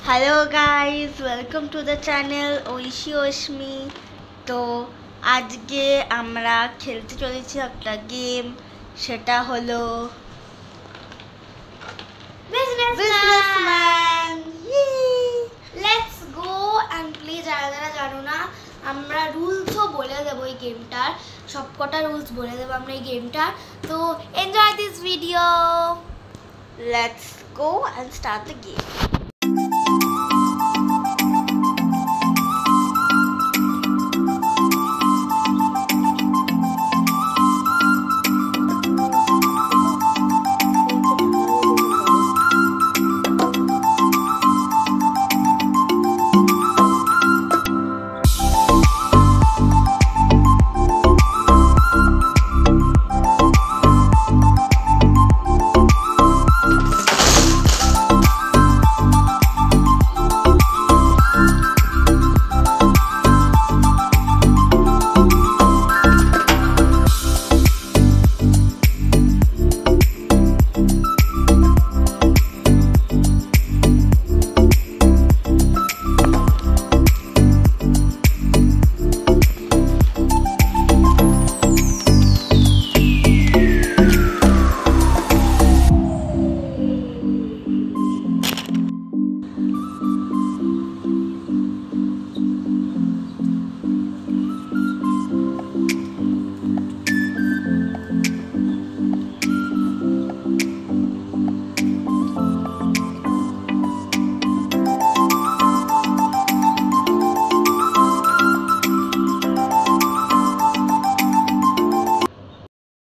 Hello guys, welcome to the channel Aishi Ashmi. তো আজকে আমরা খেলতে চলেছি একটা গেম, সেটা হলো businessman. Let's go and play. যারা যারা জানো না, আমরা রুলসও বলে দেবো এই গেমটার, সবকটা রুলস বলে দেবো আমরা এই গেমটার। তো enjoy this video. Let's go and start the game.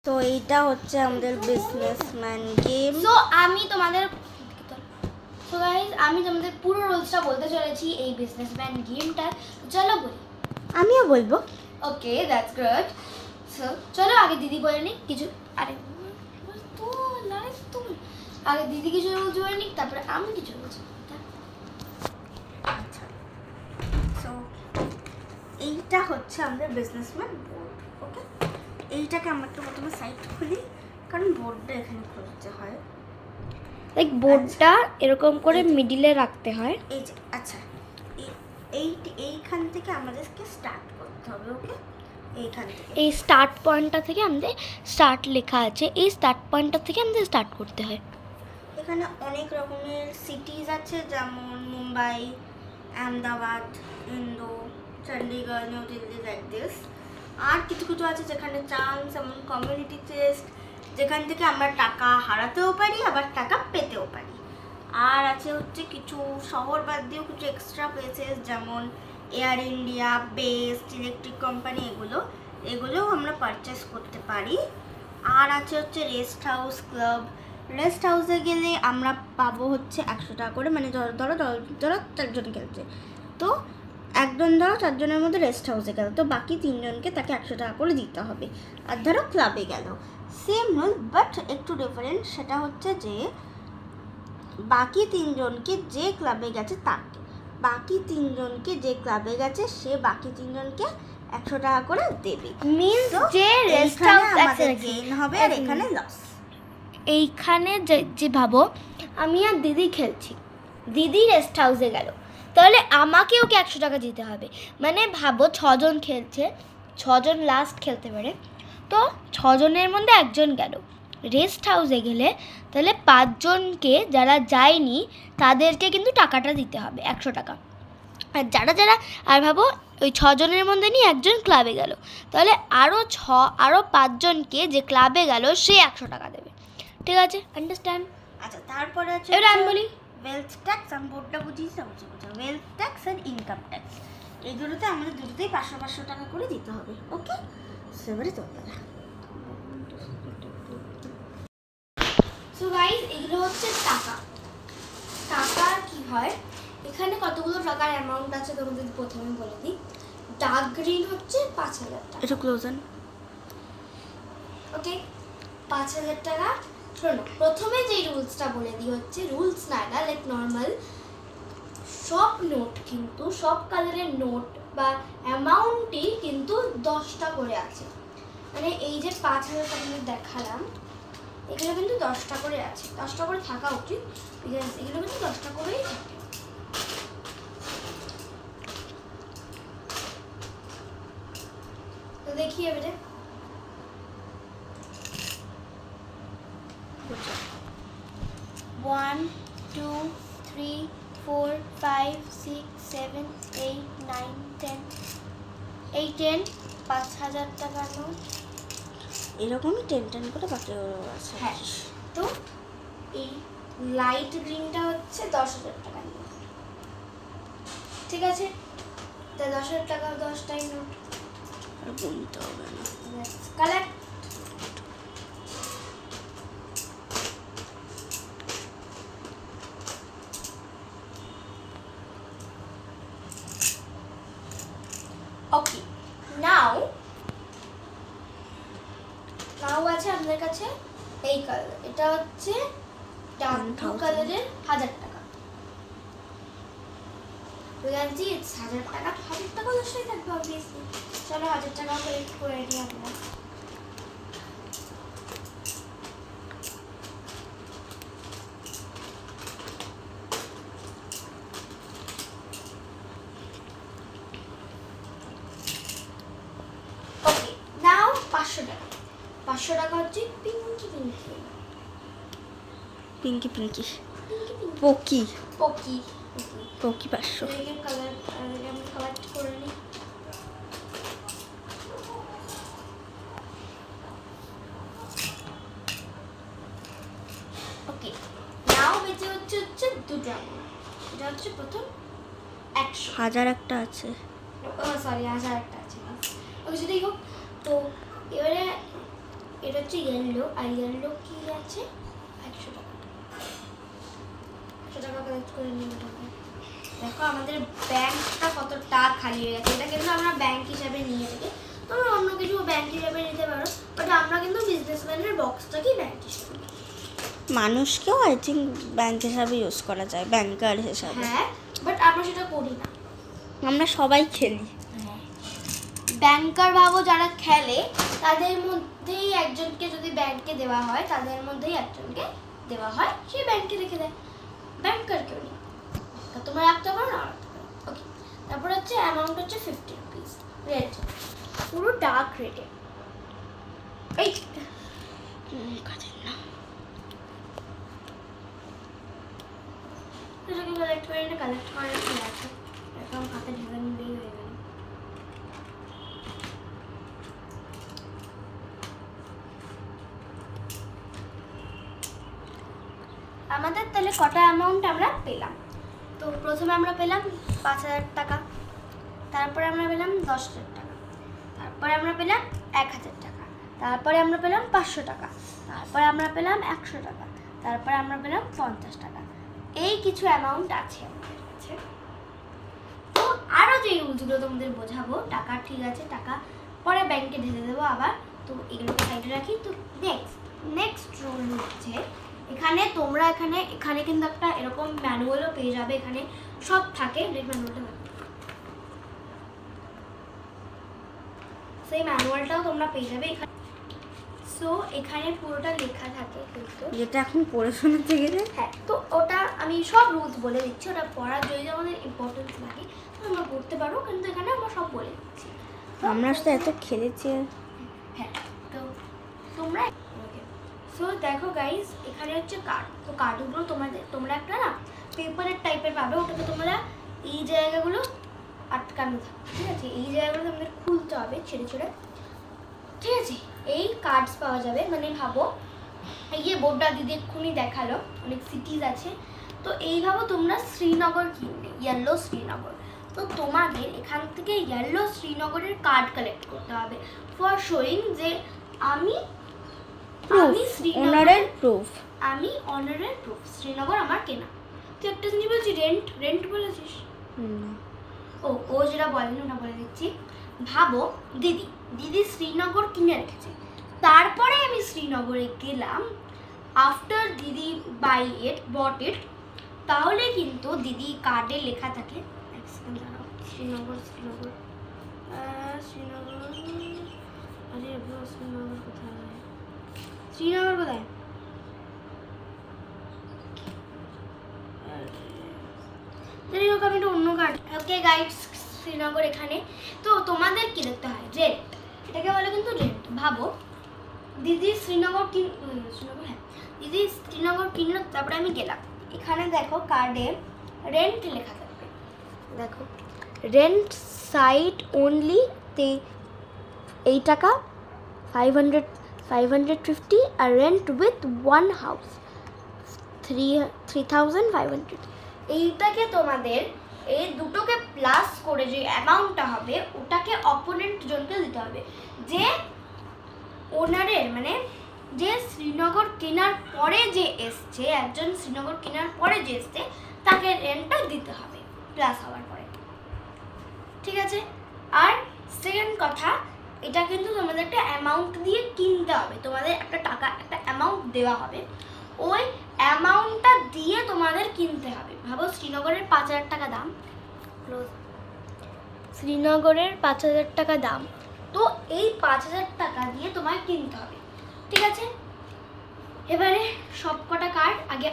তো এইটা হচ্ছে আমাদের বিজনেসম্যান গেম। সো আমি তোমাদের পুরো রুলসটা বলতে চলেছি এই বিজনেসম্যান গেমটা। চলো বলি। আমিও বলবো। ওকে, দ্যাটস গুড। সো চলো আগে দিদি বলে নিক কিছু। আগে দিদি কিছু রুলস বলে নিক, তারপরে আমি কিছু রুলস। আচ্ছা, সো এইটা হচ্ছে আমাদের বিজনেসম্যান বোর্ড। ওকে, এইটাকে আমরা একটু প্রথমে সাইড খুলি, কারণ বোর্ডটা এখানে খুলতে হয়। লাইক বোর্ডটা এরকম করে মিডিলে রাখতে হয়। এই যে আচ্ছা, এইখান থেকে আমাদেরকে স্টার্ট করতে হবে। ওকে, এইখান থেকে এই স্টার্ট পয়েন্টটা থেকে আমাদের স্টার্ট লেখা আছে, এই স্টার্ট পয়েন্টটা থেকে আমাদের স্টার্ট করতে হয়। এখানে অনেক রকমের সিটিজ আছে, যেমন Mumbai, Ahmedabad, Indore, Chandigarh, new Delhi, like this. আর কিছু কিছু আছে যেখানে চান্স, যেমন কমিউনিটি চেস্ট, যেখান থেকে আমরা টাকা হারাতেও পারি আবার টাকা পেতেও পারি। আর আছে হচ্ছে কিছু শহর বাদ দিয়েও কিছু এক্সট্রা প্লেসেস, যেমন air India, best, electric company, এগুলোও আমরা পারচেস করতে পারি। আর আছে হচ্ছে রেস্ট হাউস, ক্লাব। রেস্ট হাউসে গেলে আমরা পাবো হচ্ছে 100 টাকা করে, মানে ধরো 4জন খেলছে, তো একজন ধরো 4 জনের মধ্যে রেস্ট হাউসে গেল, তো বাকি 3 জনকে তাকে 100 টাকা করে দিতে হবে। আর ধরো ক্লাবে গেল, সেম রুল, বাট একটু ডিফারেন্ট। সেটা হচ্ছে যে বাকি 3 জনকে যে ক্লাবে গেছে সে বাকি 3 জনকে 100 টাকা করে দেবে। মিন্স যে রেস্ট হাউস আমাদের গেইন হবে আর এখানে লস। এইখানে যে ভাবো আমি আর দিদি খেলছি, দিদি রেস্ট হাউসে গেল, তাহলে আমাকে ওকে 100 টাকা দিতে হবে। মানে ভাবো 6 জন খেলছে, 6 জন লাস্ট খেলতে পারে, তো 6 জনের মধ্যে একজন গেল রেস্ট হাউসে গেলে, তাহলে 5 জনকে যারা যায়নি তাদেরকে কিন্তু টাকাটা দিতে হবে 100 টাকা। আর আর ভাবো ওই 6 জনের মধ্যে নিয়ে একজন ক্লাবে গেল, তাহলে আরও 5 জনকে যে ক্লাবে গেল সে 100 টাকা দেবে। ঠিক আছে, আন্ডারস্ট্যান্ড? আচ্ছা, তারপরে আছে এবার আমি বলি ওয়েলথ ট্যাক্স। আমি বোর্ডটা বুঝিয়েছি, ওয়েলথ ট্যাক্স আর ইনকাম ট্যাক্স, এইগুলোতে আমাদের দুটোতেই 500 টাকা করে দিতে হবে। ওকে, সেবারে তো সো গাইস, এগুলো হচ্ছে টাকা। টাকার কি হয়, এখানে কতগুলো টাকার অ্যামাউন্ট আছে তোমাদের প্রথমে বলে দিই। ডার্ক গ্রিন হচ্ছে 5000 টাকা। এটা ক্লোজন। ওকে, 5000 টাকা। শোনো, প্রথমে যে রুলসটা বলে দিই হচ্ছে রুলস না, লাইক নর্মাল সব নোট, কিন্তু সব কালারের নোট বা অ্যামাউন্টই কিন্তু 10টা করে আছে। মানে এই যে 5000 টাকা আমি দেখালাম, এগুলো কিন্তু 10টা করে আছে, 10টা করে থাকা উচিত, এগুলো কিন্তু 10টা করেই থাকে। দেখি এবারে 1 2 3 4 5 6 7 8 9 10 এই 10 5,000 টাকা নোট। এরকমই 10 করে বাকিগুলো আছে। হ্যাঁ, তো এই লাইট গ্রিনটা হচ্ছে 10,000 টাকা নোট। ঠিক আছে, তা 10,000 টাকা 10টাই নোট। আর গুনতে হবে না। কালেক্ট। ওকে, নাও আছে আমাদের কাছে এই কালার, এটা হচ্ছে ডার্ক ব্লু 1000 কালারের 1000 টাকা। বুঝাচ্ছি 1000 টাকা, 1000 টাকা অবশ্যই থাকবে অবভিয়াসলি। চলো 1000 টাকা কালেক্ট করে নিই আমরা। ওকে, নাও 500 টাকা। 500 টাকা হচ্ছে পিঙ্কি পিঙ্কি পিঙ্কি পিঙ্কি পকি পকি পকি 500। এটাকে কালার আমি কালেক্ট করে নিই। ওকে, নাও বেঁচে হচ্ছে দুটো amount। এটা হচ্ছে প্রথম 100। 1000 একটা আছে। সরি 1000 একটা আছে। ওকে, সেটাই হোক। তো এবারে এটা হচ্ছে ইয়েলো, আর ইয়েলো কি আছে 100 টাকা। 100 টাকা কালেক্ট করে নিই। দেখো আমাদের ব্যাংকটা কতটা খালি হয়ে গেছে। এটা কিন্তু আমরা ব্যাংক হিসাবে নিয়ে থাকি, তোমরা অন্য কিছু ব্যাংক হিসাবে নিতে পারো, বাট আমরা কিন্তু বিজনেসম্যানের বক্সটাকেই ব্যাংক হিসাবে নিই। মানুষকেও আই থিঙ্ক ব্যাংক হিসাবে ইউজ করা যায়, ব্যাংকার হিসাবে। হ্যাঁ, বাট আমরা সেটা করি না। আমরা সবাই খেলি। ব্যাংকার ভাবো যারা খেলে, তাদের মধ্যেই একজনকে যদি ব্যাংকে দেওয়া হয়, তাদের মধ্যেই একজনকে দেওয়া হয়, সে ব্যাংকে রেখে দেয়। ব্যাংকার কেউ নেই, তোমরা রাখতে পারো না রাখতে পারো। ওকে, তারপর হচ্ছে অ্যামাউন্ট হচ্ছে 50 রুপিস, রেড, পুরো ডার্ক রেডে। এই কাজের না। এটাকে কালেক্ট করে নিয়ে কালেক্ট করে কি আছে, একদম হাতে ঢেলে নিলেই হয়ে গেল। আমাদের তাহলে কটা অ্যামাউন্ট আমরা পেলাম? তো প্রথমে আমরা পেলাম 5,000 টাকা, তারপরে আমরা পেলাম 10,000 টাকা, তারপরে আমরা পেলাম 1,000 টাকা, তারপরে আমরা পেলাম 500 টাকা, তারপরে আমরা পেলাম 100 টাকা, তারপরে আমরা পেলাম 50 টাকা। এই কিছু অ্যামাউন্ট আছে আমাদের কাছে। তো আরও যে রুলসগুলো তোমাদের বোঝাবো, টাকা ঠিক আছে, টাকা পরে ব্যাংকে ঢেলে দেবো আবার, তো এগুলোকে সাইডে রাখি। তো নেক্সট রুল হচ্ছে, এখানে তোমরা এখানে কিন্তু একটা এরকম ম্যানুয়ালও পেয়ে যাবে, এখানে সব থাকে। ম্যানুয়ালটা সেই ম্যানুয়ালটাও তোমরা পেয়ে যাবে এখানে। সো এখানে পুরোটা লেখা থাকে কিন্তু, যেটা এখন পড়ে শোনাতে গেলে। হ্যাঁ, তো ওটা আমি সব রুলস বলে দিচ্ছি, ওটা পড়ার যদি আমাদের ইম্পর্টেন্স লাগে তোমরা পড়তে পারো, কিন্তু এখানে আমরা সব বলে দিচ্ছি। আমরা তো এত খেলেছি। হ্যাঁ, তো তোমরা সো দেখো গাইস, এখানে হচ্ছে কার্ড। তো কার্ডগুলো তোমরা একটা না পেপারের টাইপের পাবে, ওটাকে তোমরা এই জায়গাগুলো আটকানো থাকবে, ঠিক আছে? এই জায়গাগুলো তোমাদের খুলতে হবে ছেড়ে ছেড়ে, ঠিক আছে? এই কার্ডস পাওয়া যাবে। মানে ভাবো এই যে বোর্ডটা দিদি এক্ষুনি দেখালো, অনেক সিটিজ আছে। তো এই ভাবো তোমরা শ্রীনগর কিনবে, ইয়েলো শ্রীনগর। তো তোমাদের এখান থেকে ইয়েলো শ্রীনগরের কার্ড কালেক্ট করতে হবে ফর শোয়িং যে আমি অনারের প্রুফ, আমি অনারের প্রুফ শ্রীনগর আমার কেনা। তুই একটা জিনিস বলছি, রেন্ট বলেছিস? ও যেটা বলেনি ওটা বলে দিচ্ছি। ভাবো দিদি শ্রীনগর কিনে রেখেছে, তারপরে আমি শ্রীনগরে গেলাম, আফটার দিদি বট ইট, তাহলে কিন্তু দিদি কার্ডে লেখা থাকে, শ্রীনগর কোথায়? শ্রীনগর কোথায়? যাই হোক, আমি একটা অন্য কার্ড। ওকে গাইডস, শ্রীনগর এখানে। তো তোমাদের কি দেখতে হয়? রেড, এটাকে বলে কিন্তু রেন্ট। ভাবো দিদি শ্রীনগর দিদি শ্রীনগর কিনলো, তারপরে আমি গেলাম, এখানে দেখো কার্ডে রেন্ট লেখা থাকবে, দেখো রেন্ট সাইট অনলি 8 টাকা 550 আর রেন্ট উইথ 1 হাউস 3500। এইটাকে তোমাদের এই দুটোকে প্লাস করে যে অ্যামাউন্টটা হবে ওটাকে অপোনেন্ট জনকে দিতে হবে, যে ওনারের মানে যে শ্রীনগর কেনার পরে যে এসছে, একজন শ্রীনগর কেনার পরে যে এসছে তাকে রেন্টটা দিতে হবে প্লাস হওয়ার পরে, ঠিক আছে। আর সেকেন্ড কথা, এটা কিন্তু তোমাদের একটা অ্যামাউন্ট দিয়ে কিনতে হবে, তোমাদের একটা টাকা একটা অ্যামাউন্ট দেওয়া হবে, ওই অ্যামাউন্টটা দিয়ে তোমাদের কিনতে হবে। ভাবো শ্রীনগরের 5000 টাকা দাম, শ্রীনগরের 5000 টাকা দাম, তো এই 5000 টাকা দিয়ে তোমায় কিনতে হবে, ঠিক আছে। এবারে সবকটা কার্ড আগে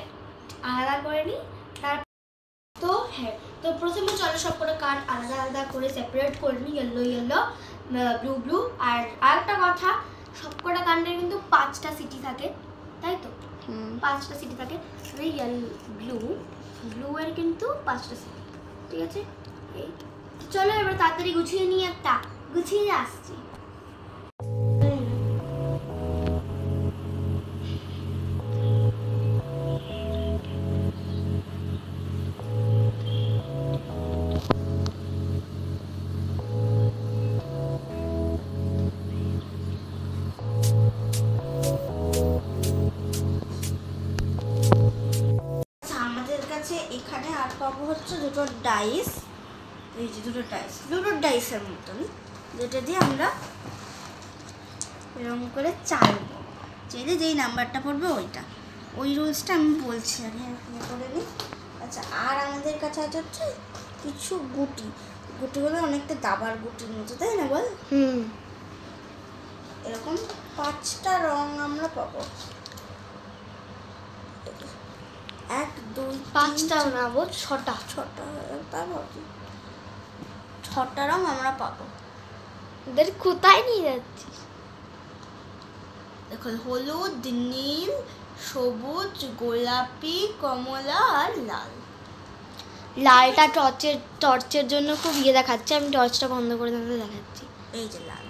আলাদা করে নিই, তার তো হ্যাঁ, তো প্রথমে চলো সবকটা কার্ড আলাদা আলাদা করে সেপারেট করে নিই, ইয়েলো ইয়েলো, ব্লু ব্লু। আর আরেকটা কথা, সবকটা কার্ডের কিন্তু 5টা সিটি থাকে, তাই তো? 5টা সিটি থাকে, ব্লু এর কিন্তু 5টা সিটি, ঠিক আছে। এই চলো এবার তাড়াতাড়ি গুছিয়ে নিই, একটা গুছিয়ে আসছি। এখানে আর পাবো হচ্ছে দুটো ডাইস, এই যে দুটো ডাইসের মতন, যেটা দিয়ে আমরা এরকম করে চাইবো, চাইলে যেই নাম্বারটা পড়বে ওইটা, ওই রুলসটা আমি বলছি আমি এখানে করে নিই। আচ্ছা, আর আমাদের কাছে আছে হচ্ছে কিছু গুটিগুলো অনেকটা দাবার গুটির মতো, তাই না বল? এরকম 5টা রং আমরা পাবো, 1 2 5টা বানাবো, 6টা তারপর 6টা রং আমরা পাবো। ওদের কোথায় নিয়ে যাচ্ছিস? দেখো, হলুদ, নীল, সবুজ, গোলাপি, কমলা আর লাল। লালটা টর্চের জন্য খুব দেখাচ্ছে, আমি টর্চটা বন্ধ করে দেখাচ্ছি। এই যে লাল।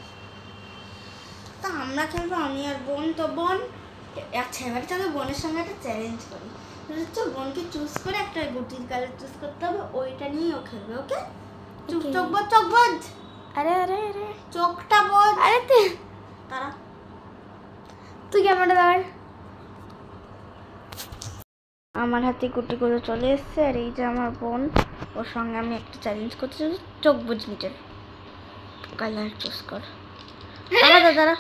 তা আমরা খেলবো আমি আর বোন, তো বোন। আচ্ছা, এবার চলো বোনের সঙ্গে একটা চ্যালেঞ্জ করি, বোনকে চুজ করে একটা গুটির কালার চুজ করতে হবে, ওইটা নিয়েই ও খেলবে, ওকে? চোখ বোঝ। আরে চোখটা বোঝ। আরে তারা তুই ক্যামেরাটা দাঁড়। আমার হাতে গুটিগুলো চলে এসছে, আর এই যে আমার বোন, ওর সঙ্গে আমি একটা চ্যালেঞ্জ করতে চাই, চোখ বুঝ নিজের কালার চুজ কর। দাঁড়া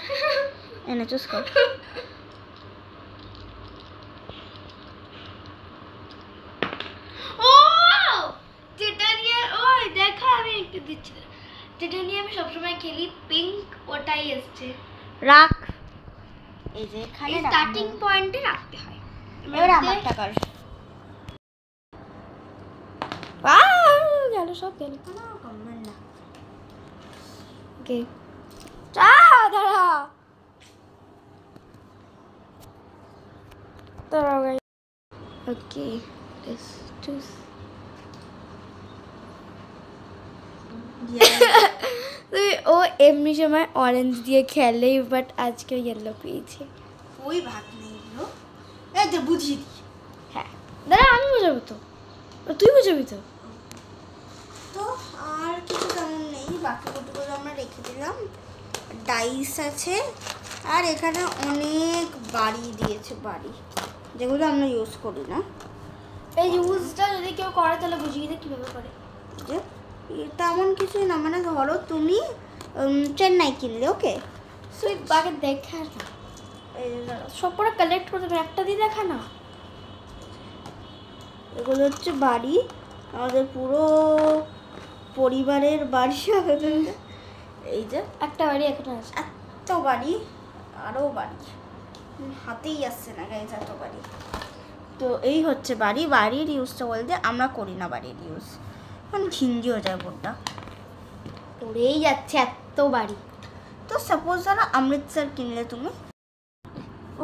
এনে চুজ কর। যেটা নিয়ে আমি সবসময় খেলি, পিঙ্ক, ওটাই এসছে। রাখ, এই যে এখানে স্টার্টিং পয়েন্টে রাখতে হয়। এবার আমারটা কর। গেল, সব গেল। কমবেন না। ওকে, দাঁড়া ওকে, ও এমনি সময় অরেঞ্জ দিয়ে খেলে, বাট আজকে ইয়েলো পেয়েছে। ওই ভাগ নেই এগুলো, এই যে বুঝিয়ে দি। হ্যাঁ দাঁড়া, আমি বুঝাবো তো, তুই বুঝাবি তো। তো আর কিছু তেমন নেই, বাকি গুটিগুলো আমরা রেখে দিলাম। ডাইস আছে, আর এখানে অনেক বাড়ি দিয়েছে, বাড়ি যেগুলো আমরা ইউজ করি না। এই ইউজটা যদি কেউ করে তাহলে বুঝিয়ে দে কীভাবে করে। যে তেমন কিছুই না, মানে ধরো তুমি চেন্নাই কিনলে, ওকে, তুই আগে দেখা না, সব করে কালেক্ট করতে হবে, একটা দিয়ে দেখা না। এগুলো হচ্ছে বাড়ি, আমাদের পুরো পরিবারের বাড়ি। এই যে একটা বাড়ি এখন আছে, এত বাড়ি, আরও বাড়ি হাতেই আসছে না গাইজ, এত বাড়ি। তো এই হচ্ছে বাড়ি। বাড়ির ইউজটা বলতে আমরা করি না বাড়ির ইউজ, কারণ ঘিঞ্জি হয়ে যায় বোনটা, পড়েই যাচ্ছে এত বাড়ি। তো সাপোজ ধরো অমৃতসর কিনলে তুমি,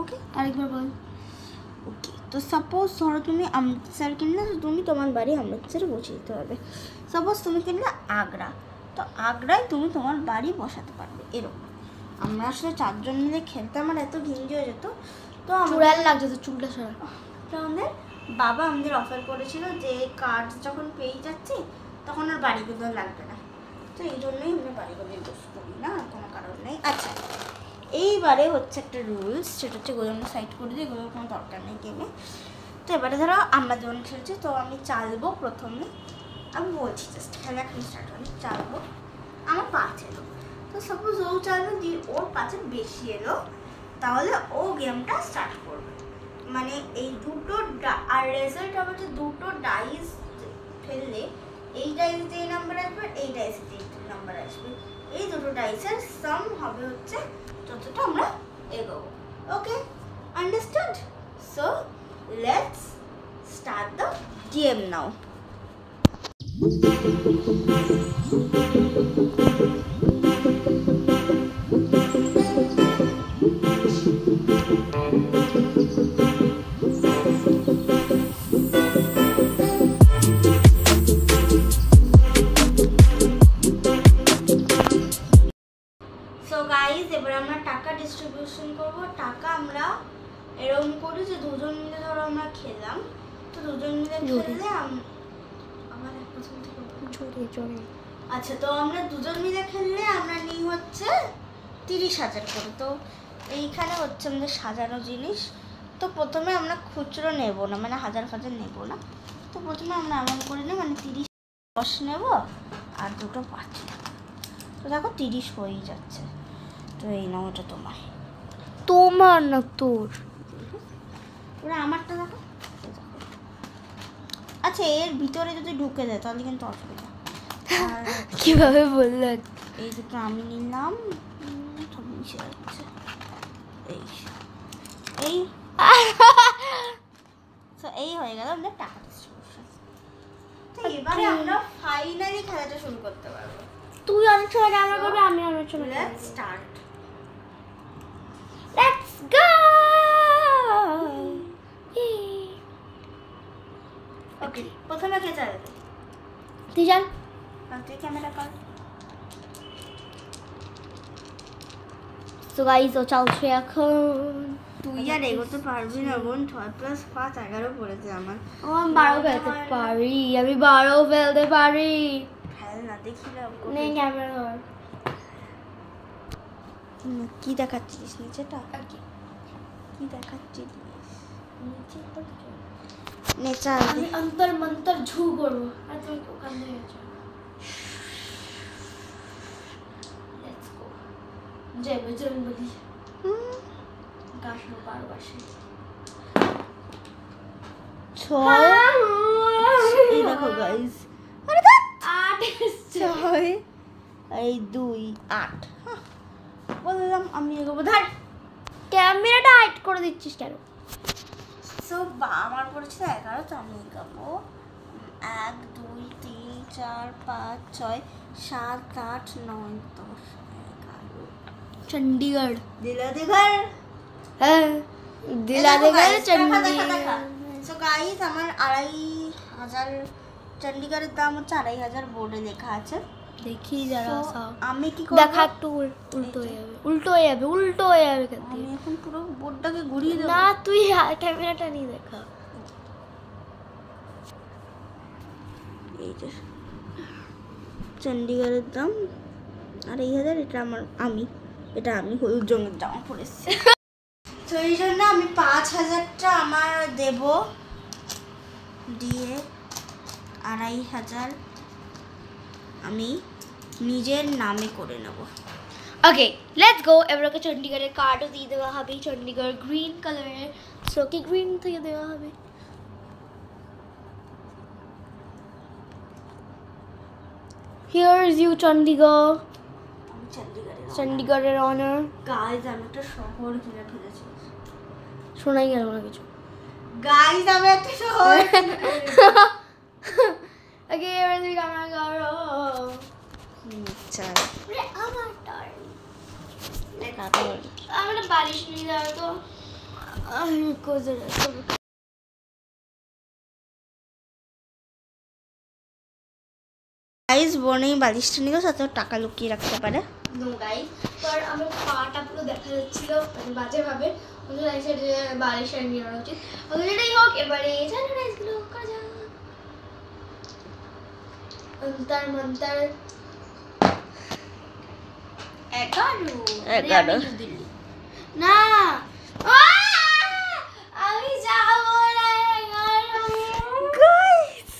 ওকে আরেকবার বল। ওকে, তো সাপোজ ধরো তুমি অমৃতসর কিনলে, তো তুমি তোমার বাড়ি অমৃতসরে বসে দিতে হবে। সাপোজ তুমি কিনলে আগ্রা, তো আগ্রায় তুমি তোমার বাড়ি বসাতে পারবে। এরকম আমরা আসলে 4 জন মিলে খেলতে আমার এত ঘিঞ্জি হয়ে যেত। তো চুড়াল লাগছে তো, চুলটা সরা। তো আমাদের বাবা আমাদের অফার করেছিল যে কার্ড যখন পেয়ে যাচ্ছি তখন আর বাড়িগুলো লাগবে না, তো এই জন্যই আমরা বাড়িগুলো ইউজ করি না, আর কোনো কারণ নেই। আচ্ছা, এইবারে হচ্ছে একটা রুলস, সেটা হচ্ছে গোলানো সাইড করে দিয়ে, এগুলোর কোনো দরকার নেই গেমে। তো এবারে ধরো আমরা যেমন খেলছি, তো আমি চালবো প্রথমে, আমি বলছি জাস্ট খেলা এখন স্টার্ট হলে চালবো, আমার 5 এলো। তো সাপোজ ও চালবে দিয়ে ওর 5-এর বেশি এলো, তাহলে ও গেমটা স্টার্ট করবে। মানে এই দুটো আর রেজাল্ট হবে যে দুটো ডাইস ফেললে এই ডাইস দিয়ে নাম্বার আসবে, এই ডাইস দিয়ে নাম্বার আসবে, এই দুটো ডাইসের সাম হবে হচ্ছে যতটা আমরা এগোবো। Okay, understood? So let's start the game now. এবার আমরা টাকা ডিস্ট্রিবিউশন করব। টাকা আমরা এরকম করি যে দুজন মিলে ধরো আমরা খেললাম, তো দুজন মিলে খেললে আমার এক প্রথম থেকে আচ্ছা, তো আমরা দুজন মিলে খেললে আমরা নিই হচ্ছে 30,000 করে। তো এইখানে হচ্ছে আমাদের সাজানো জিনিস। তো প্রথমে আমরা খুচরো নেব না, মানে 1000 নেব না। তো প্রথমে আমরা এমন করি না, মানে 10 নেব আর দুটো 5 নেব। তো দেখো 30 হয়েই যাচ্ছে। তো এই নাও, ওটা তোমার। তোমার না তোর? ওরা আমারটা দেখো। আচ্ছা, এর ভিতরে যদি ঢুকে যায় তাহলে কিন্তু অসুবিধা। কিভাবে বললে? এই দুটো আমি নিলাম, সব মিশে যাচ্ছে। এই তো এই হয়ে গেল আমাদের টাকা ডিস্ট্রিবিউশন। তো এবারে আমরা ফাইনালি খেলাটা শুরু করতে পারবো। তুই অনেক সময় ক্যামেরা করবি, আমি অনেক সময়। Let's start. Let's go. Okay, প্রথমে কে চালাবে? তুই জান। তুই ক্যামেরা কর। তো গাইস, ও চলছে এখন। তুই আর এগোতে পারবি না বোন, 6+5 11 পড়েছে আমার। ও আমি 12 ফেলতে পারি, আমি 12 ফেলতে পারি। ফেল না, দেখি না। নেই ক্যামেরা ধর। কি দেখাচ্ছিস নিচেটা? কি দেখাচ্ছিস নিচে? নেচা আমি অন্তর মন্তর ঝু করবো, আর তুই ওখান থেকে যা। Let's go. জয় বজরং বলি। গাছনো পারবাসে 6। এই দেখো গাইস, আরে 8 6 এই 2 8। বললাম আমি এগোবো। ধর, ক্যামেরাটা হাইড করে দিচ্ছিস কেন? সো আমার পড়েছিল 11, তো আমি এগোবো 1 2 3 4 5 6 7 8 9 10 11। চণ্ডীগড়। দিলাদিগড়। হ্যাঁ, দিলাদিগড় চণ্ডীগড়। সো গাইস, আমার 2500 চণ্ডীগড়ের দাম হচ্ছে 2500, বোর্ডে লেখা আছে। দেখি যারা সব আমি কি করব? দেখা একটু উল্টো হয়ে যাবে, উল্টো হয়ে যাবে, উল্টো হয়ে যাবে। আমি এখন পুরো বোর্ডটাকে ঘুরিয়ে দেব। না, তুই ক্যামেরাটা নিয়ে দেখা। এই যে চণ্ডীগড়ের দাম 2500। এটা আমি হলুদ রঙের জামা পরেছি, তো এই জন্য আমি 5000টা আমার দেব, দিয়ে 2500 আমি নিজের নামে করে নেব। ওকে, লেটস গো। এবার ওকে চণ্ডীগড়ের কার্ডও দিয়ে দেওয়া হবে। চণ্ডীগড় গ্রিন কালারের, সোকে গ্রিন থেকে দেওয়া হবে। Here is you Chandigarh. আমি চণ্ডীগড়ের অনার। গাইজ, আমি একটা শহর কিনে ফেলেছি। শোনাই গেল না কিছু। গাইজ, আমি একটা শহর ওকে, এবার তুই ক্যামেরা করো। আচ্ছা, আমার টার্ন। আমি না বালিশ নিয়ে যাবো তো আমি কোথায় গাইস বোন এই বালিশটা নিয়েও সাথে টাকা লুকিয়ে রাখতে পারে। নো গাইস, পর আমার পাটা পুরো দেখা যাচ্ছিল মানে বাজে ভাবে, ওই জন্য আইসা যে বালিশটা নিয়ে নেওয়া উচিত। ওকে যেটাই হোক, এবারে স্যানিটাইজগুলো করা যাক। অন্তর মন্তর 11 না আমি যাবো না 11 গাইস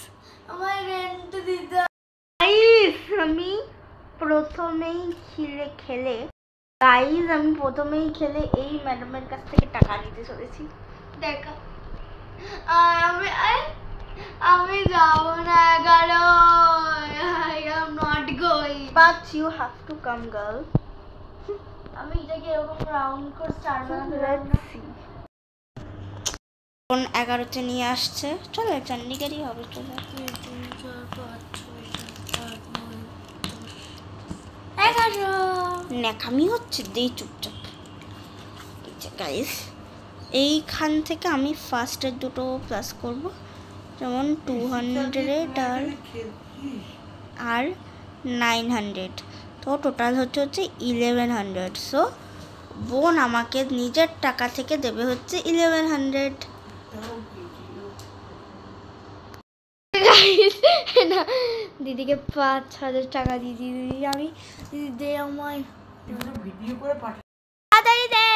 আমার রেন্ট দিতে। গাইস আমি প্রথমেই খেলে এই ম্যাডামের কাছ থেকে টাকা নিতে চলেছি। দেখা আমি যাবো না 11 I am not going. But you have to come girl. আমি এটাকে এরকম রাউন্ড করে স্টার বানাতে Let's see. কোন 11তে নিয়ে আসছে, চলো চণ্ডীগড়ই হবে। চলো 11 ন্যাকামি হচ্ছে দেই চুপচাপ। গাইস এইখান থেকে আমি ফার্স্টের দুটো প্লাস করব, যেমন 200 আর 900, তো টোটাল হচ্ছে 1100। সো বোন আমাকে নিজের টাকা থেকে দেবে হচ্ছে 1100। না দিদিকে 5,000 টাকা দিয়ে দিদি, আমি দিদি দে আমায় ভিডিও করে তাড়াতাড়ি দে।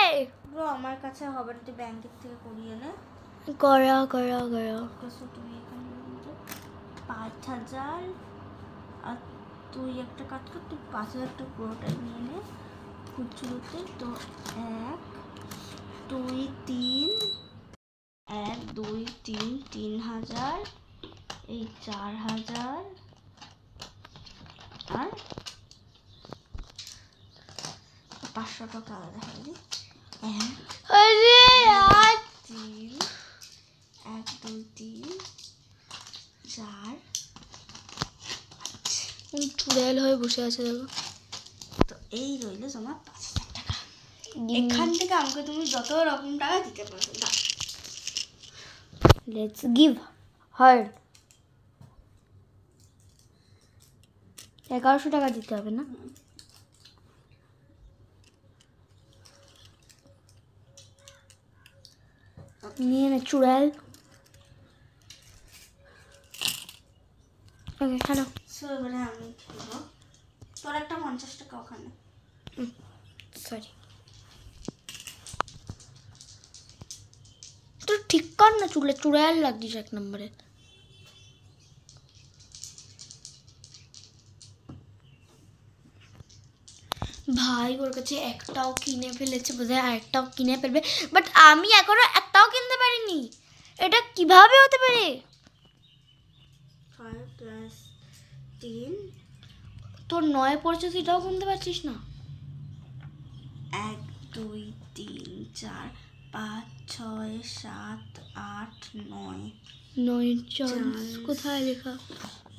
ব্রো আমার কাছে হবে না, তুই ব্যাংকের থেকে করিয়ে নে। করো তুমি এখানে 5,000 আর তুই একটা কাজ কর, তুই 5,000 টাকা পুরোটাই নিয়ে নে খুচরোতে। তো 1 2 3 1 2 3 3,000, এই 4,000 আর 500 টাকা আলাদা হয়ে যাবে। আরে यार 3 1 2 3 4 চুড়াল হয়ে বসে আছে দেখো। তো এই রইল তোমার 5,000 টাকা। এখান থেকে আমাকে তুমি যত রকম টাকা দিতে পারো। লেটস গিভ হার 1100 টাকা দিতে হবে না? নিয়ে নে চুড়াল। Okay hello. সো এবারে আমি খেলবো, তোর একটা 50 টাকা ওখানে। সরি তো ঠিক কর না, চুড়াল লাগছিস 1 নম্বরে। ভাই ওর কাছে একটাও কিনে ফেলেছে, বোধহয় আরেকটাও কিনে ফেলবে, বাট আমি এখনো একটাও কিনতে পারিনি। এটা কিভাবে হতে পারে? 5 + 3 তোর 9 পড়ছে, সেটাও কিনতে পারছিস না? 1 2 3 4 5 6 7 8 9 9 চান্স কোথায় লেখা?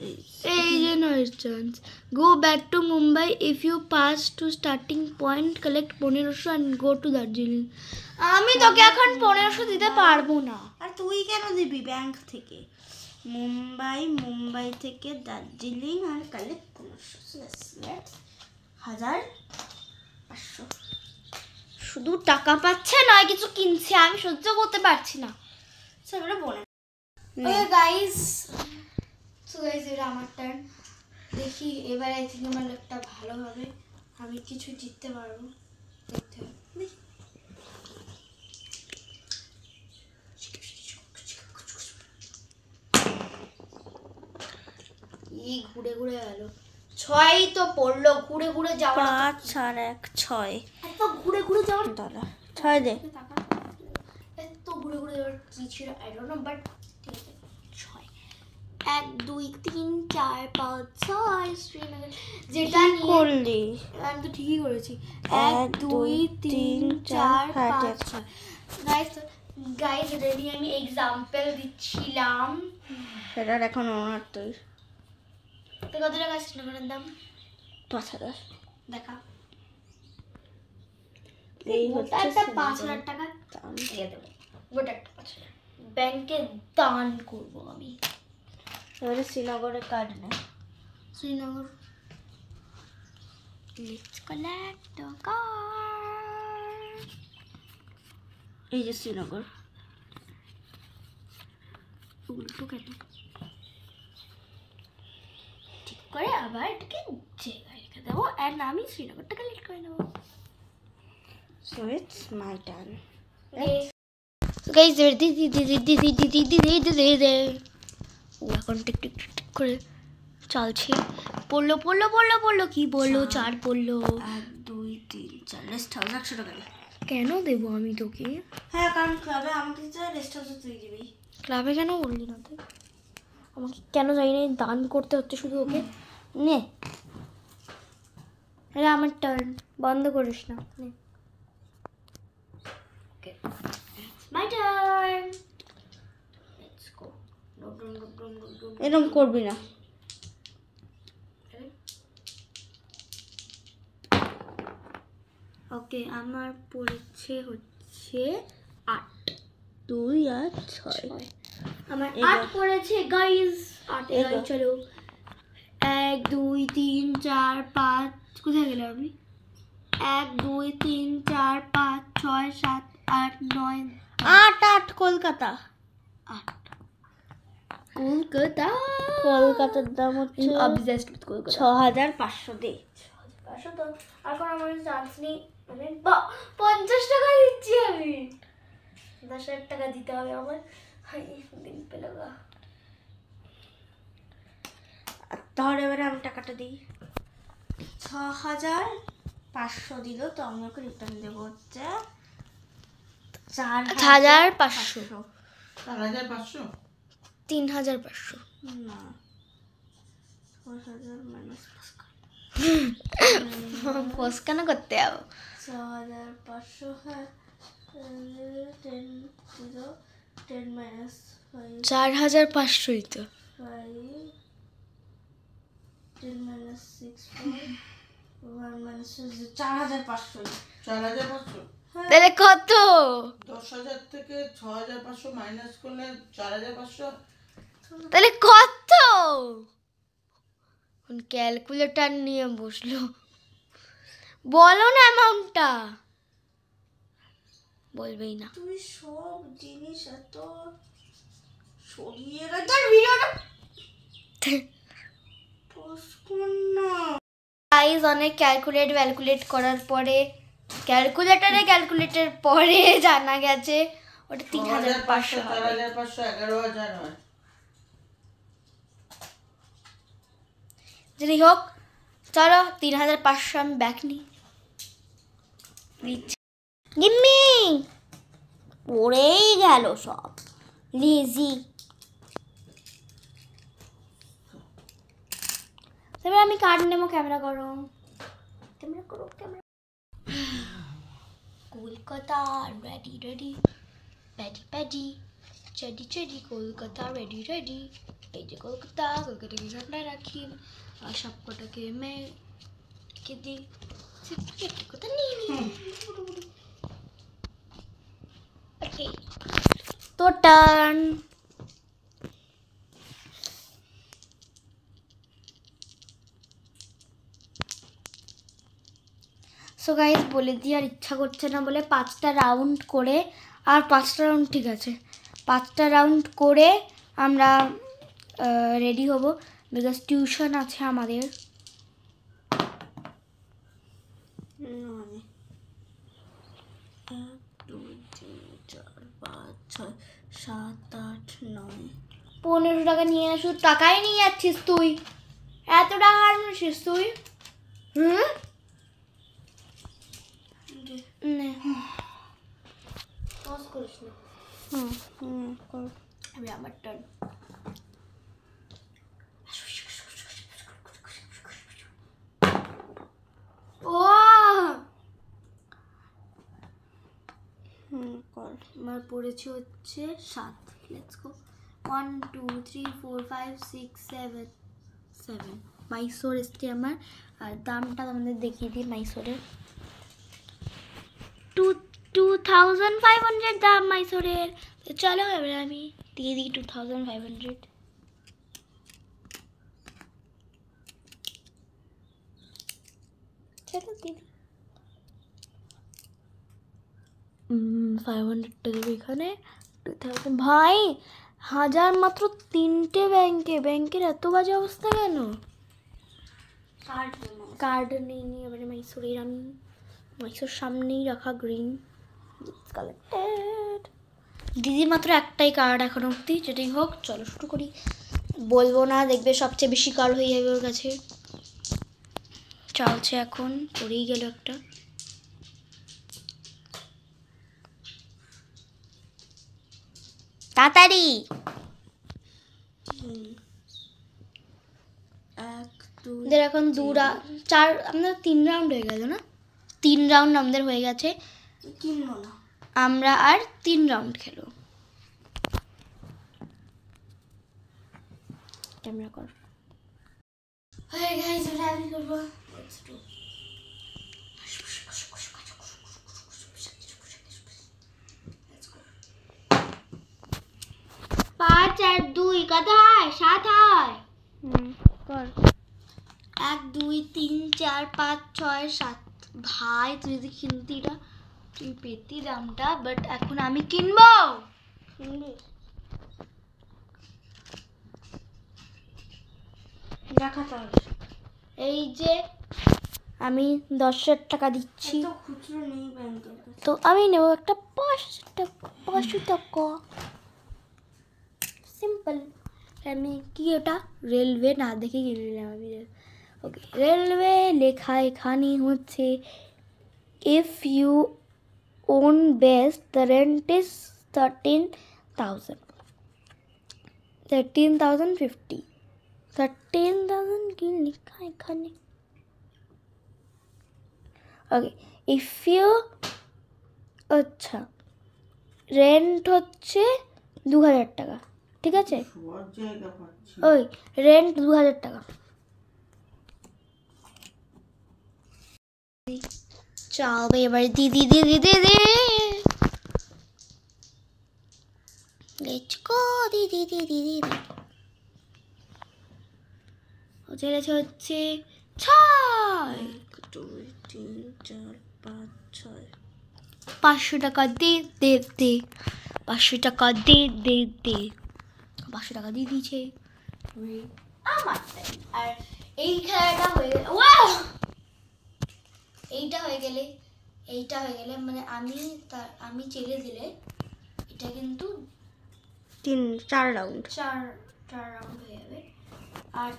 এই এই যে 9 chance. Go back to Mumbai if you pass to starting point, collect 1500 and go to Darjeeling. আমি তোকে এখন 1500 দিতে পারবো না। আর তুই কেন দিবি? ব্যাংক থেকে মুম্বাই থেকে দার্জিলিং আর কালেক্ট 1500 শুধু টাকা পাচ্ছে, নয় কিছু কিনছে, আমি সহ্য করতে পারছি না। সেগুলো বলে ওকে গাইস, সো গাইস এটা আমার টার্ন। দেখি এবার আই থিঙ্ক আমার একটা ভালো হবে, আমি কিছু জিততে পারবো। দেখতে হবে। এই ঘুরে ঘুরে গেল, 6 তো পড়লো, ঘুরে ঘুরে যাওয়া। 5 আর 1 6 এত ঘুরে ঘুরে যাওয়ার দাদা 6 দে। এত ঘুরে ঘুরে যাওয়ার কি ছিল আই ডোন্ট নো, বাট ঠিক আছে 6 1 2 3 4 5 6 শ্রীনগর যেটা নিয়ে করলি আমি তো ঠিকই করেছি। 1 2 3 4 5 6 গাইস রেডি, আমি এক্সাম্পল দিচ্ছিলাম। সেটার এখন ওনার তুই তো কত টাকা শ্রীনগরের দাম? 5,000 দেখা এই গোটা হচ্ছে একটা শ্রীনগরের 5,000 টাকা দাম। দিয়ে দেবো, গোটা একটা 5,000 ব্যাংকে দান করবো আমি। এবারে শ্রীনগরের কার্ড নেই। Srinagar, let's collect the card. এই যে শ্রীনগর। উল্টো কেন ঠিক করে আবার এটাকে জায়গায় রেখে দেবো, আর আমি শ্রীনগরটা কালেক্ট করে নেবো। So it's my turn. Guys এখন টিক টিক টিক টিক করে চলছে। পড়লো পড়লো পড়লো পড়লো, কি বললো 4 পড়লো। 1 2 3 4 রেস্ট হাউস 100 টাকা দে। কেন দেবো আমি তোকে? হ্যাঁ, কারণ ক্লাবে আমাকে দিতে রেস্ট হাউসে তুই দিবি। ক্লাবে কেন বললি না তুই? আমাকে কেন জানি না দান করতে হচ্ছে শুধু ওকে। নে, এটা আমার টার্ন, বন্ধ করিস না। নে, ওকে মাই টার্ন, লেটস গো। এরকম করবি না। ওকে, আমার পড়েছে হচ্ছে 8। 2 আর 6। আমার এগো। 8 পড়েছে গাইস। 8 এগো। চলো, 1 2 3 4 5, কোথায় গেলাম আমি? 1 2 3 4 5 6 7 8 9 8 কলকাতা। 8 কলকাতা। কলকাতার দাম হচ্ছে অবজেস্ট উইথ কলকাতা। 6500 দে। 500 তো এখন আমার চান্স নেই, মানে 50 টাকা দিচ্ছি আমি। 10,000 টাকা দিতে হবে আমার। হাই দিন পেলো গা। ধর এবারে আমি টাকাটা দিই। 6500 দিল, তো আমি ওকে রিটার্ন দেবো হচ্ছে 4,500। 4,500? 3,500। না, 4000 মাইনাস পোস কেন করতে যাবো? 6500। হ্যাঁ, 10 0 10 মাইনাস 5 4,500ই তো। 5 10 মাইনাস 6 1 মাইনাস 4500। 4,500? তাহলে কত? 10,000 থেকে 6,500 মাইনাস করলে 4,500। তাহলে কত? ক্যালকুলেটর নিয়ে বসলো, বলো না অ্যামাউন্টটা। বলবেই না। তুই সব জিনিস এত সরিয়ে রাখ। তোর ভিডিওটা পোস্ট কর না। গাইস, অনেক ক্যালকুলেট করার পরে ক্যালকুলেটর পরে জানা গেছে ওটা 3,500 হবে। 4,500 11,000 হয়। যদি হোক, চলো 3,500 আমি ব্যাক নিই। গিম্মি পড়েই গেল সব, লেজি। এবার আমি কার্ড নেবো। ক্যামেরা করো, ক্যামেরা করো, ক্যামেরা। কলকাতা রেডি রেডি, প্যাডি প্যাডি, চেডি চেডি, কলকাতা রেডি রেডি। এই যে কলকাতা, কলকাতাকে ঠান্ডা রাখি আর সব কটাকে मैं কে দিই। কলকাতা নিয়ে নিই। ওকে, তো টার্ন। সো গাইস, বলে দিই আর ইচ্ছা করছে না বলে 5টা রাউন্ড করে, আর 5টা রাউন্ড ঠিক আছে, 5টা রাউন্ড করে আমরা রেডি হব, বিকজ টিউশন আছে আমাদের। 1 2 3 4 5 6 7 8 9। 1500 টাকা নিয়ে আসু। টাকাই নিয়ে যাচ্ছিস তুই, এত টাকা আর নিছিস তুই? হুম, নে পজ করিস না। আমি আমার টার্ন। ও আমার পড়েছে হচ্ছে 7। Let's go. 1 2 3 4 5 6 7 7 মাইসোর এসছে আমার। আর দামটা আমাদের দেখিয়ে দিই মাইসোরের। 2500 দাম মাইসোরের। তো চলো এবার আমি দিয়ে দিই 2500। চলো দিদি 500 টাকা এখানে 2000। ভাই 1000 মাত্র 3টে ব্যাংকের এত বাজে অবস্থা কেন? কার্ড নেই এবারে মাইসোরের আমি মাইসোর সামনেই রাখা গ্রিন কালেক্টেড। দিদি মাত্র একটাই কার্ড এখন অব্দি, যেটাই হোক চলো শুরু করি। বলবো না, দেখবে সবচেয়ে বেশি কার্ড হয়ে যাবে ওর কাছে। চলছে এখন, করেই গেল একটা। তাড়াতাড়ি 1 2 আমাদের এখন 4 আমাদের 3 রাউন্ড হয়ে গেল না? 3 রাউন্ড আমাদের হয়ে গেছে। কিনবো না, আমরা আর 3 রাউন্ড খেলো। ক্যামেরা কর। হয়ে গেছে, এবার আমি করবো। Let's do. Let's go. 5 আর 2 কত হয়? 7 হয়। কর। 1 2 3 4 5 6 7। ভাই তুই যদি কিনতি এটা তুই পেতি দামটা, বাট এখন আমি কিনবো। কিনবি? দেখা তাহলে। এই যে আমি 10,000 টাকা দিচ্ছি, তো খুচরো নেই ব্যাংকের কাছে। তো আমি নেব একটা 500 টাকা। সিম্পল। আমি কি ওটা রেলওয়ে না দেখে কিনে নিলাম আমি। ওকে, রেলওয়ে লেখা এখানে হচ্ছে if you own best the rent is 13,050। 13,000 কি লেখা এখানে? ওকে, ইফ ইউ, আচ্ছা রেন্ট হচ্ছে 2,000 টাকা, ঠিক আছে? সবার জায়গা পাচ্ছি। ওই রেন্ট 2,000 টাকা। চল এবার দিদি লেটস গো দিদি হচ্ছে 6। 1 2 3 4 5 6। 500 টাকা দে 500 টাকা দে 500 টাকা দিয়ে দিয়েছে আমার। আর এই খেলাটা হয়ে গেলে, এইটা হয়ে গেলে মানে আমি চেলে দিলে এটা কিন্তু 4 রাউন্ড। 4 রাউন্ড হয়ে যাবে। আর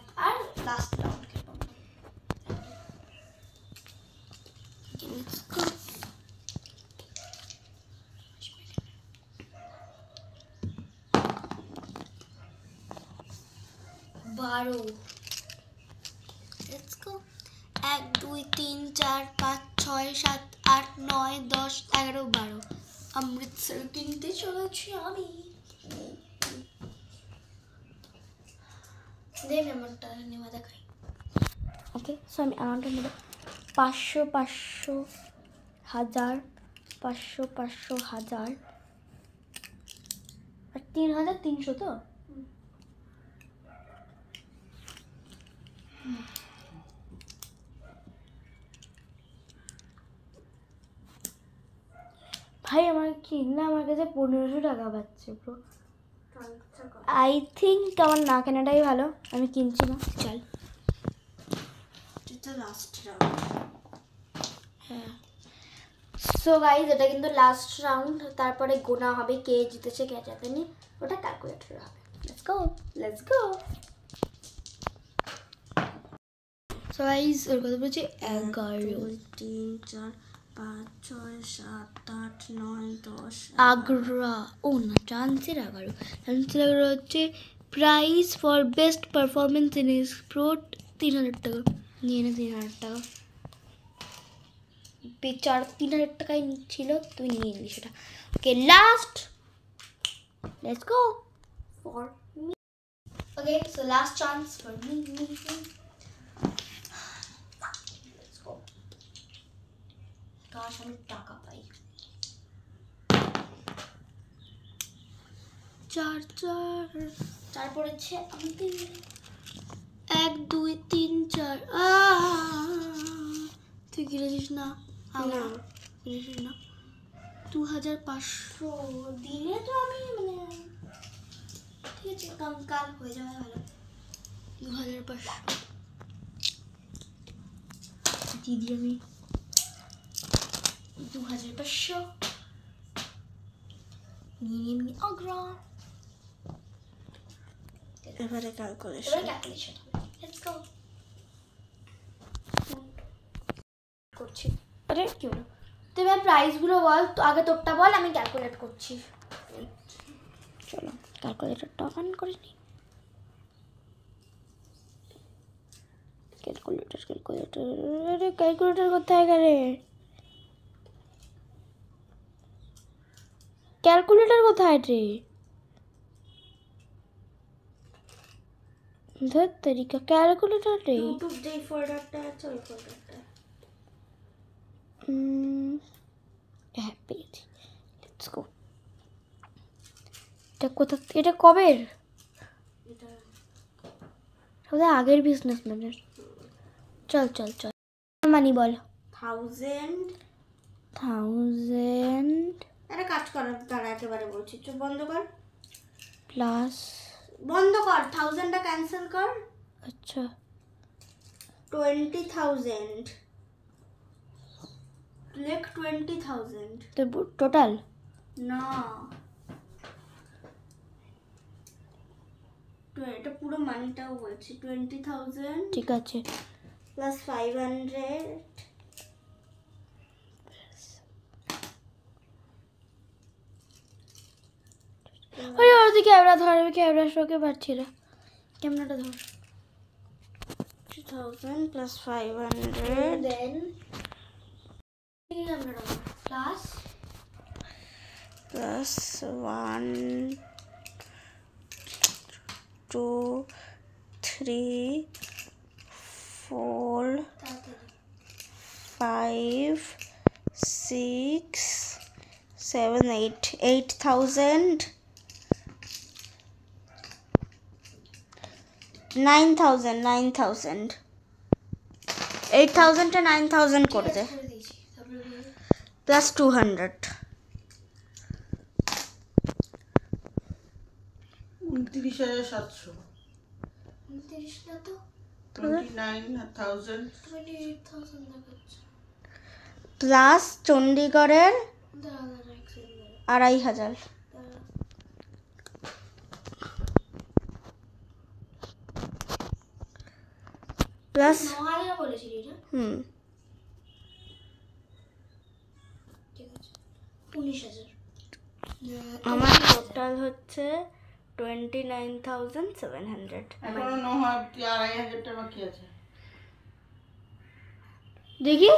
লাস্ট রাউন্ড খেলবো। Let's go. বারো। Let's go. 1 2 3 4 5 6 7 8 9 10 11 12 অমৃতসর কিনতে চলেছি আমি। দেখ আমারটা নেওয়া দেখাই। ওকে, সো আমি অ্যামাউন্টটা নেব 500 500 1000 500 500 1000 আর 3,300 তো। ভাই আমার কিনলে আমার কাছে 1500 টাকা পাচ্ছে ব্রো। আই থিঙ্ক আমার না কেনাটাই ভালো, আমি কিনছি না। চল, এটা লাস্ট রাউন্ড। হ্যাঁ। সো গাইজ এটা কিন্তু লাস্ট রাউন্ড, তারপরে গোনা হবে কে জিতেছে কে জেতেনি, ওটা ক্যালকুলেটর হবে। Let's go. সো গাইজ ওর কথা বলছি 11 2 3 4 5 6 7 8 9 10। আগ্রা, ও না চান্সের 11 হচ্ছে price for best performance in sport 3,000 টাকা। নিয়ে নে 3,000 টাকা। বেচার 3,000 টাকায় নিচ্ছিল, তুই নিয়ে নিলি সেটা। Okay last, let's go for me. Okay so last chance for me. Let's go. কাশ আমি টাকা পাই। চার পড়েছে আমাদের 1 2 3 4 তুই গিরেছিস না না গিরেছিস না 2500 দিলে তো আমি মানে ঠিক আছে কাল হয়ে যাবে ভালো 2500 দিদি আমি 2500 নিয়ে নিয়ে অগ্রা এবারে ক্যালকুলেশন লেটস গো করছি আরে কি হলো তুই এবার প্রাইসগুলো বল তো আগে তোরটা বল আমি ক্যালকুলেট করছি চলো ক্যালকুলেটরটা অন করে নি ক্যালকুলেটর কোথায় গেলে ক্যালকুলেটর কোথায় রে ধর তরিকা ক্যালকুলেটর রে ইউটিউব যে ফোল্ডারটা আছে ওই ফোল্ডারটা হ্যাঁ পেয়েছি লেটস গো এটা কবের এটা আগের বিজনেসম্যানের চল মানি বল 1000 একটা কাজ কর তারা একেবারে বলছি চুপ বন্ধ কর প্লাস বন্ধ কর 1000টা ক্যান্সেল কর আচ্ছা 20,000 লেখ 20,000 তো টোটাল না তো এটা পুরো মানিটাও বলছি 20,000 ঠিক আছে প্লাস 500 ওই ওদিকে ক্যামেরা ধর আমি ক্যামেরা শোকে পাচ্ছি না ক্যামেরাটা ধর 2000 প্লাস 500 দেন প্লাস plus 1 2 3 4 5 6 7 8 8,000 9,000 8,000 টা 9,000 করে দে প্লাস 200 29,700 29 না তো 29,000 28,000 দেখাচ্ছে প্লাস চণ্ডীগড়ের দাঁড়া এক সেকেন্ড 2,500 প্লাস 9,000 বলেছিলি না ঠিক আছে 19,000 আমার টোটাল হচ্ছে 29,700 এখনো 9,000 টাকা বাকি আছে দেখি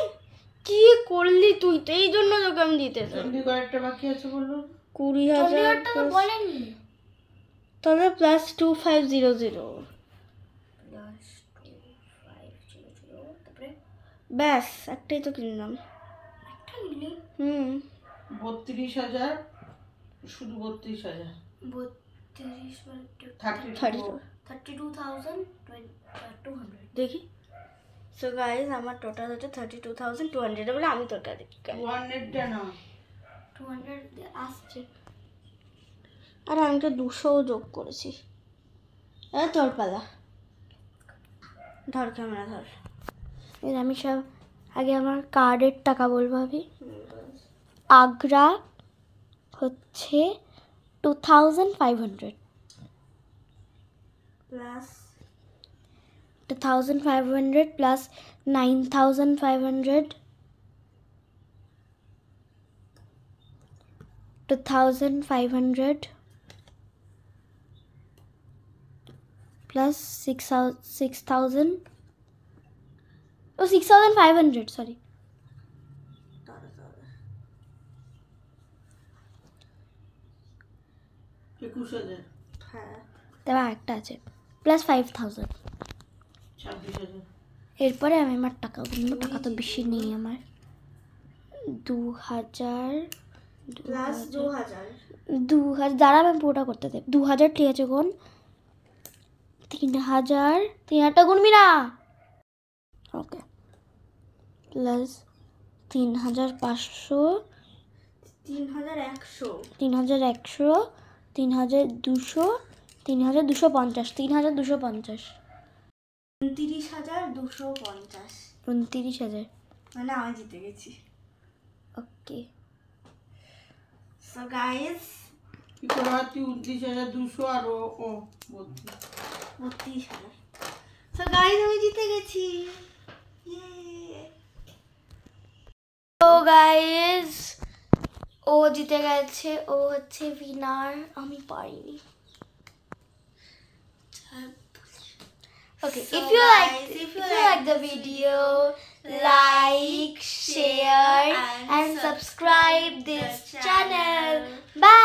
কি করলি তুই তো এই জন্য তোকে আমি দিতে চণ্ডীগড়েরটা বাকি আছে বললো 20,000 তো বলেনি তাহলে প্লাস 2,500 প্লাস 2,500 তারপরে ব্যাস একটাই তো কিনলাম একটা নিলি 32,000 শুধু 32,000 32 মানে 32,200 দেখি সো গাইস আমার টোটাল হচ্ছে 32,200 বলে আমি তোর কাছে 200টা না 200 আসছে আর আমি তো 200ও যোগ করেছি তোর পালা ধর ক্যামেরা ধর এর আমি সব আগে আমার কার্ডের টাকা বলবো আমি আগ্রা হচ্ছে 2,500 plus 2,500 plus 9,500 2,500 plus 6,000 oh 6,500 sorry 21,000 হ্যাঁ তারপর একটা আছে প্লাস 5,000 26,000 এরপরে আমি আমার টাকা গুনবো টাকা তো বেশি নেই আমার 2,000 প্লাস 2,000 2000 দাঁড়া আমি পুরোটা করতে দেব। 2000 ঠিক আছে গুণ, 3000, 3000টা গুনবি না, ওকে, প্লাস 3500, 3100, 3100, 3200, 3250, 3250, 29,250, 29,000, মানে আমি জিতে গেছি। ওকে। সো গাইস, কি করে হয়? 29,200 আর ও 32। 32,000। সো গাইস আমি জিতে গেছি। Yay! তো গাইস ও জিতে গেছে, ও হচ্ছে উইনার, আমি পারিনি। Okay, So if you guys, like the video, like, share and subscribe this channel. Bye.